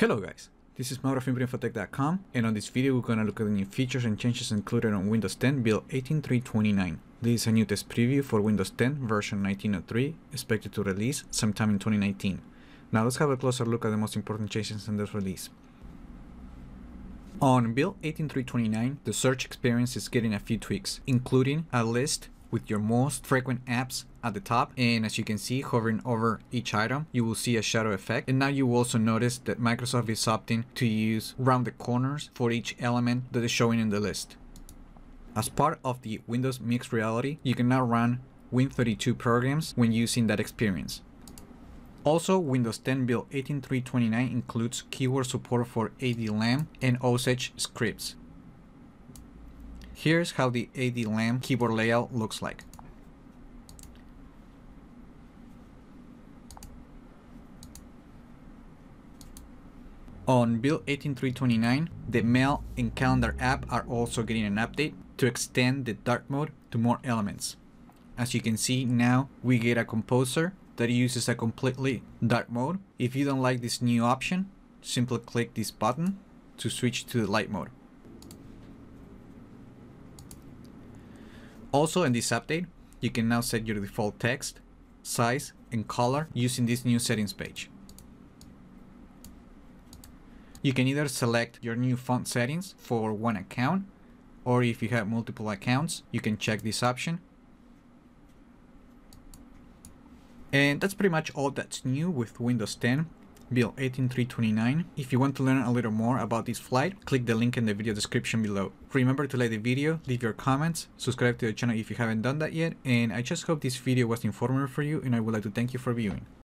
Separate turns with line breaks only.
Hello guys, this is Mauro from Infotech.com, and on this video we're going to look at the new features and changes included on Windows 10 build 18.3.29. This is a new test preview for Windows 10 version 19.03, expected to release sometime in 2019. Now let's have a closer look at the most important changes in this release. On build 18.3.29, the search experience is getting a few tweaks, including a list with your most frequent apps at the top, and as you can see, hovering over each item you will see a shadow effect. And now you will also notice that Microsoft is opting to use rounded corners for each element that is showing in the list. As part of the Windows Mixed Reality, you can now run Win32 programs when using that experience. Also, Windows 10 build 18.3.29 includes keyword support for ADLAM and OSH scripts. Here's how the ADLAM keyboard layout looks like. On build 18.3.29, the Mail and Calendar app are also getting an update to extend the dark mode to more elements. As you can see, now we get a composer that uses a completely dark mode. If you don't like this new option, simply click this button to switch to the light mode. Also, in this update, you can now set your default text, size, and color using this new settings page. You can either select your new font settings for one account, or if you have multiple accounts, you can check this option. And that's pretty much all that's new with Windows 10 build 18.3.29. If you want to learn a little more about this flight, click the link in the video description below. Remember to like the video, leave your comments, subscribe to the channel if you haven't done that yet, and I just hope this video was informative for you, and I would like to thank you for viewing.